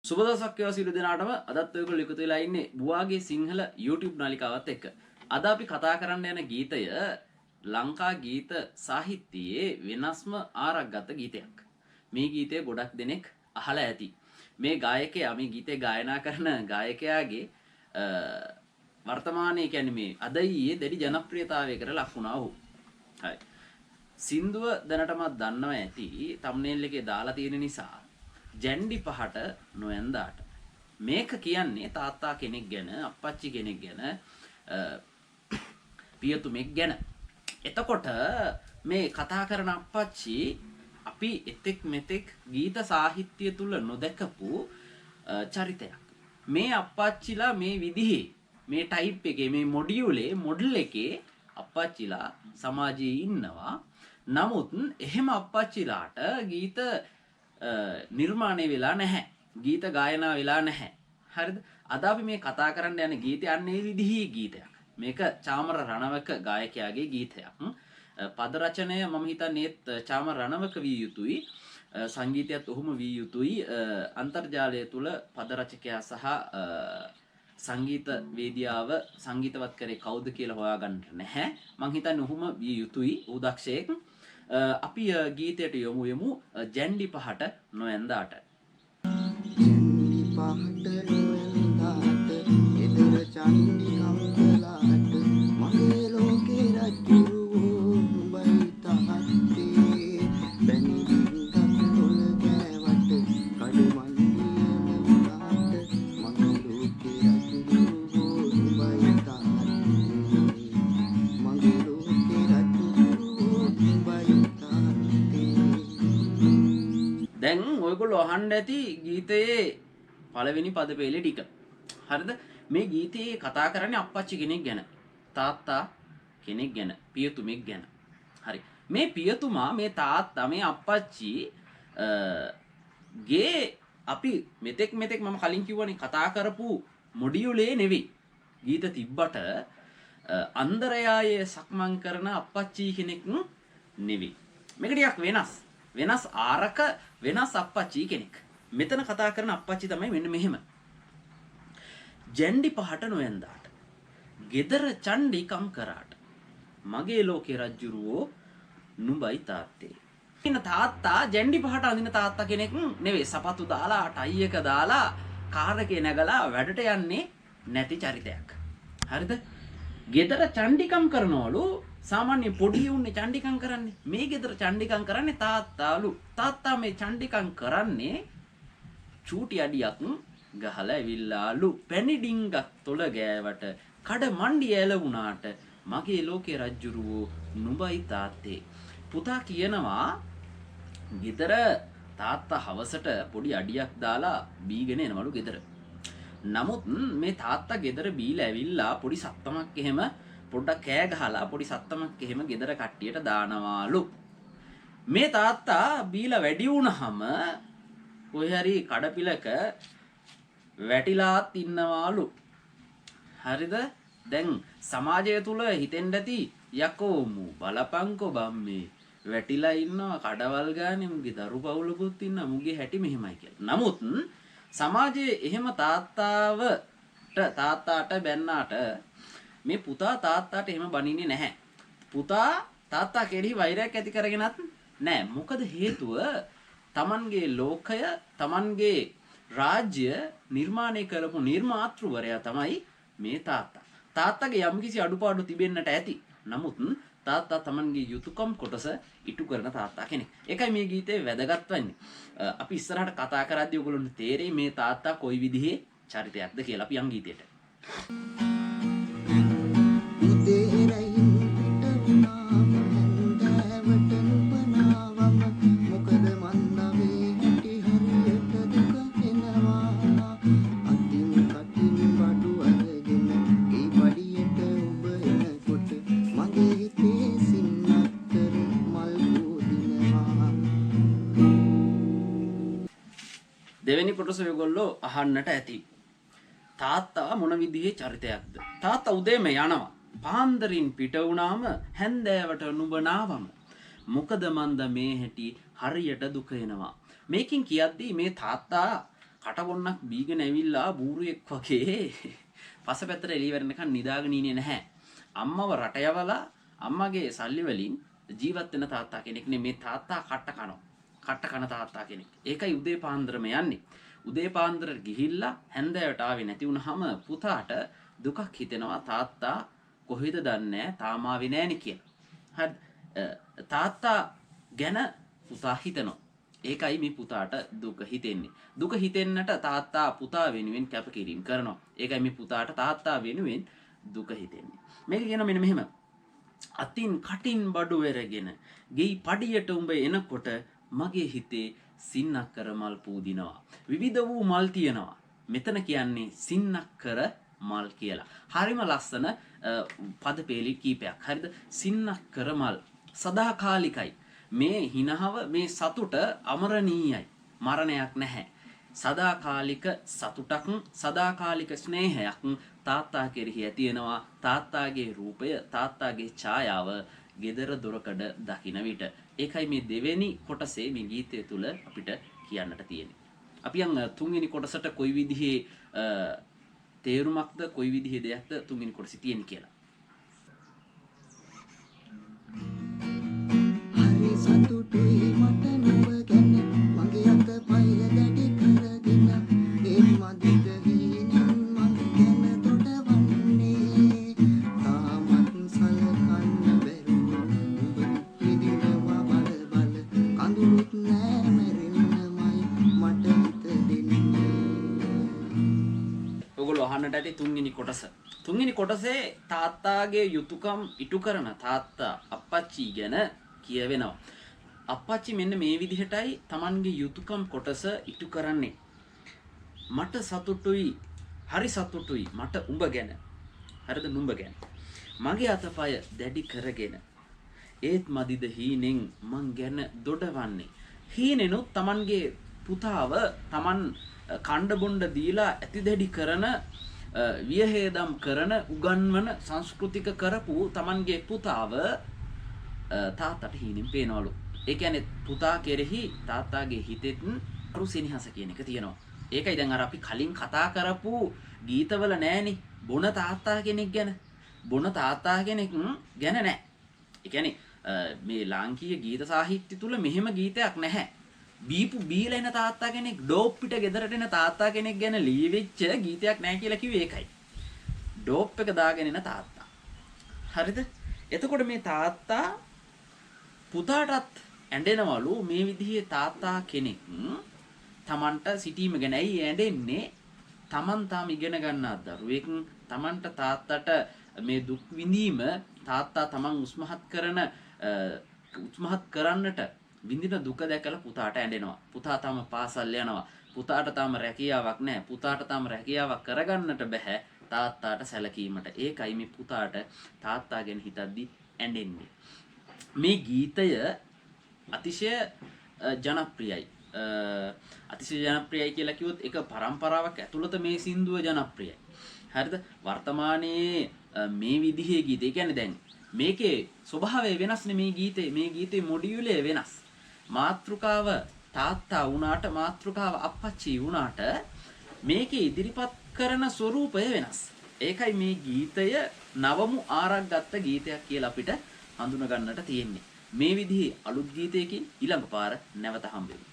සුබ දවසක් වේවා සියලු දෙනාටම. අදත් ඔයගොල්ලෝ එකතු වෙලා ඉන්නේ බුවාගේ සිංහල YouTube නාලිකාවත් එක්ක. අද අපි කතා කරන්න යන ගීතය ලංකා ගීත සාහිත්‍යයේ වෙනස්ම ආරක්ගත ගීතයක්. මේ ගීතය ගොඩක් දෙනෙක් අහලා ඇති. මේ ගායකයා මේ ගීතේ ගායනා කරන ගායකයාගේ වර්තමානයේ කියන්නේ මේ අද ඊයේ දැඩි ජනප්‍රියතාවයකට ලක් වුණා ඔහු. හරි. සින්දුව දැනටමත් දන්නවා ඇති. thumbnail එකේ දාලා තියෙන නිසා ජැන්ඩි පහට නොයන්දාට මේක කියන්නේ තාත්තා කෙනෙක් ගැන අප්පච්චි කෙනෙක් ගැන පියතුමෙක් ගැන. එතකොට මේ කතා කරන අප්පච්චි අපි එතෙක් මෙතෙක් ගීත සාහිත්‍ය තුල නොදකපු චරිතයක්. මේ අප්පච්චිලා මේ විදිහේ මේ ටයිප් එකේ මේ මොඩල් එකේ අප්පච්චිලා සමාජයේ ඉන්නවා. නමුත් එහෙම අප්පච්චිලාට ගීත නිර්මාණය වෙලා නැහැ. ගීත ගායනා වෙලා නැහැ. හරිද? අද අපි මේ කතා කරන්න යන ගීතය අන්නේ විදිහේ ගීතයක්. මේක චාමර රණවක ගායකයාගේ ගීතයක්. පද රචනය මම හිතන්නේ චාමර රණවක විය යුතුයි. සංගීතයත් ඔහුම විය යුතුයි. අන්තර්ජාලය තුල පද රචකයා සහ සංගීත වේදිකාව සංගීතවත් කරේ කවුද කියලා හොයාගන්න නැහැ. මම හිතන්නේ ඔහුම විය යුතුයි. ඔහු දක්ෂයෙක්. අපි ගීතයට යමු ජැන්ඩි පහට නොයන්දාට. ජැන්ඩි පහට නොයන්දාට එදර චන්ඩි කම්කලාට මගේ ලෝකේ රජුරෝ උඹයි තාත්තේ බැනි දිංගක් තොල ගෑවට කඩමන්දියම වුණාට මගේ ලෝකේ රජුරෝ උඹයි තාත්තේ මගේ ලෝකේ රජුරෝ උඹයි දැන් ඔයගොල්ලෝ අහන්න ඇති ගීතයේ පළවෙනි පද පෙළේ ටික. හරිද? මේ ගීතයේ කතා කරන්නේ අප්පච්චි කෙනෙක් ගැන, තාත්තා කෙනෙක් ගැන, පියතුමෙක් ගැන. හරි. මේ පියතුමා, මේ තාත්තා, මේ අප්පච්චි ගේ අපි මෙතෙක් මම කලින් කිව්වනේ කතා කරපු මොඩියුලේ නෙවෙයි. ගීත තිබ්බට අන්දරයායේ සක්මන් කරන අප්පච්චි කෙනෙක් නෙවෙයි. මේක ටිකක් වෙනස්. වෙනස් ආරක වෙනස් අප්පච්චි කෙනෙක්. මෙතන කතා කරන අප්පච්චි තමයි මෙන්න මෙහෙම. ජැන්ඩි පහට නොයන්දාට ගෙදර චණ්ඩිකම් කරාට මගේ ලෝකේ රජ්ජුරුවෝ නුඹයි තාත්තේ. ඉන්න තාත්තා ජැන්ඩි පහට අඳින තාත්තා කෙනෙක් නෙවෙයි. සපත්තු දාලා ටයි එක දාලා කාර් එකේ නැගලා වැඩට යන්නේ නැති චරිතයක්. හරිද? ගෙදර චණ්ඩිකම් කරනවලු. සාමාන්‍ය පොඩි උන්නේ චණ්ඩිකම් කරන්නේ. මේ ගෙදර චණ්ඩිකම් කරන්නේ තාත්තාලු. තාත්තා මේ චණ්ඩිකම් කරන්නේ චූටි අඩියක් ගහලා ඇවිල්ලාලු. පැණි ඩිංගක් තොල ගෑවට කඩ මණ්ඩිය ඇලවුණාට මගේ ලෝකේ රජ්ජුරුවෝ නුඹයි තාත්තේ. පුතා කියනවා ගෙදර තාත්තා හවසට පොඩි අඩියක් දාලා බීගෙන එනවලු ගෙදර. නමුත් මේ තාත්තා ගෙදර බීලා ඇවිල්ලා පොඩි සත්තමක් එහෙම පොඩ්ඩක් කෑ ගහලා පොඩි සත්තමක් එහෙම ගෙදර කට්ටියට දානවාලු. මේ තාත්තා බීලා වැඩි වුණාම කොහේ හරි කඩපිලක වැටිලාත් ඉන්නවාලු. හරිද? දැන් සමාජය තුල හිතෙන්න ඇති යකෝ මු බලපංකෝ බම්මේ වැටිලා ඉන්නවා කඩවල් ගානේ මුගේ දරු පවුලකුත් ඉන්නවා මුගේ හැටි මෙහෙමයි කියලා. නමුත් සමාජයේ එහෙම තාත්තාට බැන්නාට මේ පුතා තාත්තාට එහෙම බනින්නේ නැහැ. පුතා තාත්තා කෙරෙහි වෛරයක් ඇති කරගෙනත් නැහැ. මොකද හේතුව තමන්ගේ ලෝකය, තමන්ගේ රාජ්‍ය නිර්මාණය කරපු නිර්මාතෘවරයා තමයි මේ තාත්තා. තාත්තගේ යම්කිසි අඩුපාඩු තිබෙන්නට ඇති. නමුත් තාත්තා තමන්ගේ යුතුයකම් කොටස ඉටු කරන තාත්තා කෙනෙක්. ඒකයි මේ ගීතේ වැදගත් වෙන්නේ. අපි ඉස්සරහට කතා කරද්දී ඔයගොල්ලන්ට තේරෙයි මේ තාත්තා කොයි විදිහේ චරිතයක්ද කියලා. අපි යන් ගීතයට. දෙවෙනි කොටස ඔයගොල්ලෝ අහන්නට ඇති. තාත්තා මොන විදිහේ චරිතයක්ද? තාත්තා උදේම යනවා. පාන්දරින් පිට වුණාම හැන්දෑවට නුඹ නාවම. මොකද මන්ද මේ හැටි හරියට දුක එනවා. මේකෙන් කියද්දී මේ තාත්තා කටගොන්නක් බීගෙන ඇවිල්ලා බූරුවෙක් වගේ පසපැත්තට එළිය වෙනකන් නිදාගෙන ඉන්නේ නැහැ. අම්මව රට යවලා අම්මගේ සල්ලි වලින් ජීවත් වෙන තාත්තා කෙනෙක් නේ මේ තාත්තා කට්ට කන තාත්තා කෙනෙක්. ඒකයි උදේ පාන්දරම යන්නේ. උදේ පාන්දර ගිහිල්ලා හැන්දෑවට ආවේ නැති වුනහම පුතාට දුකක් හිතෙනවා තාත්තා කොහෙද දන්නේ තාම ආවේ නැණි කියලා. හරි තාත්තා ගැන පුතා හිතනවා. ඒකයි මේ පුතාට දුක හිතෙන්නේ. දුක හිතෙන්නට තාත්තා පුතා වෙනුවෙන් කැපකිරීම කරනවා. ඒකයි මේ පුතාට තාත්තා වෙනුවෙන් දුක හිතෙන්නේ. මේක කියන මෙන්න මෙහෙම. අතින් කටින් බඩු වෙරගෙන ගෙයි පඩියට උඹ එනකොට මගේ හිතේ සින්නක්කර මල් පූදිනවා. විවිධ වූ මල් තියෙනවා. මෙතන කියන්නේ සින්නක්කර මල් කියලා. හරිම ලස්සන පද පේලි කීපයක්. හරිද? සින්නක්කර මල් සදාකාලිකයි. මේ හිනහව මේ සතුට අමරණීයයි. මරණයක් නැහැ. සදාකාලික සතුටක් සදාකාලික ස්නේහයක් තාත්තා කෙරෙහි ඇතිවෙනවා. තාත්තාගේ රූපය තාත්තාගේ ඡායාව ගෙදර දොරකඩ දකින විට. ඒකයි මේ දෙවෙනි කොටසේ මේ ගීතය තුල අපිට කියන්නට තියෙන්නේ. අපි යන් තුන්වෙනි කොටසට කොයි විදිහේ තේරුමක්ද කොයි විදිහේ දෙයක්ද තුන්වෙනි කොටසේ තියෙන්නේ කියලා. හරි සතුටුයි මට නුඹ ගැන මගේ අත පය දැඩි කරගෙන ඒ මදිද හීනෙන් මං ගැන දොඩවන්නේ තාමත් සලකන්න බැරුව උඹ විදිනවා බල බල කඳුළුත් නෑ මැරෙන්නමයි මට හිත දෙන්නේ. ඔයගොල්ලෝ අහන්නට ඇති තුන්වෙනි කොටස. තුන්වෙනි කොටසේ තාත්තාගේ යුතුයකම් ඉටු කරන තාත්තා අප්පච්චි ගැන කියවෙනවා. අප්පච්චි මෙන්න මේ විදිහටයි Tamanගේ යුතුයකම් කොටස ඉටු කරන්නේ. මට සතුටුයි, හරි සතුටුයි මට උඹ ගැන. හරිද නුඹ ගැන. මගේ අතපය දැඩි කරගෙන ඒත් මදිද හීනෙන් මං ගැන දොඩවන්නේ. හීනෙනුත් Tamanගේ පුතාව Taman කණ්ඩ බොණ්ඩ දීලා ඇති දැඩි කරන වියහේදම් කරන උගන්වන සංස්කෘතික කරපු Tamanගේ පුතාව තාත්තට හීනෙන් පේනවලු. ඒ කියන්නේ පුතා කෙරෙහි තාත්තාගේ හිතෙත් රුසිනිහස කියන එක තියෙනවා. ඒකයි දැන් අර අපි කලින් කතා කරපු ගීතවල නෑනේ බොන තාත්තා කෙනෙක් ගැන. බොන තාත්තා කෙනෙක් ගැන නෑ. ඒ කියන්නේ මේ ලාංකීය ගීත සාහිත්‍ය තුල මෙහෙම ගීතයක් නැහැ. බීපු බීලා එන තාත්තා කෙනෙක් ඩෝප් පිට ගෙදරට එන තාත්තා කෙනෙක් ගැන ලියවිච්ච ගීතයක් නැහැ කියලා කිව්වේ ඒකයි. ඩෝප් එක දාගෙන එන තාත්තා. හරිද? එතකොට මේ තාත්තා පුතාටත් ඇඬෙනවලු මේ විදිහේ තාත්තා කෙනෙක් තමන්ට සිටීම ගැන. ඇයි ඇඬෙන්නේ? තමන් තාම ඉගෙන ගන්නා දරුවෙක් තමන්ට තාත්තට මේ දුක් විඳීම තාත්තා තමන් උස්මහත් කරන්නට විඳින දුක දැකලා පුතාට ඇඬෙනවා. පුතා තාම පාසල් යනවා. පුතාට තාම රැකියාවක් නැහැ. පුතාට තාම රැකියාවක් කරගන්නට බෑ තාත්තාට සැලකීමට. ඒකයි මේ පුතාට තාත්තා ගැන හිතද්දි ඇඬෙන්නේ. මේ ගීතය අතිශය ජනප්‍රියයි. අතිශය ජනප්‍රියයි කියලා කිව්වොත් ඒක පරම්පරාවක් ඇතුළත මේ සින්දුව ජනප්‍රියයි. හරිද? වර්තමානයේ මේ විදිහේ ගීත. ඒ කියන්නේ දැන් මේකේ ස්වභාවය වෙනස් නේ මේ ගීතේ. මේ ගීතේ මොඩියුලය වෙනස්. මාතෘකාව තාත්තා වුණාට මාතෘකාව අප්පච්චි වුණාට මේකේ ඉදිරිපත් කරන ස්වරූපය වෙනස්. ඒකයි මේ ගීතය නවමු ආරක් ගත්ත ගීතයක් කියලා අපිට හඳුන ගන්නට තියෙන්නේ. මේ විදිහේ අලුත් ගීතයකින් ඊළඟ පාර නැවත හම්බෙමු.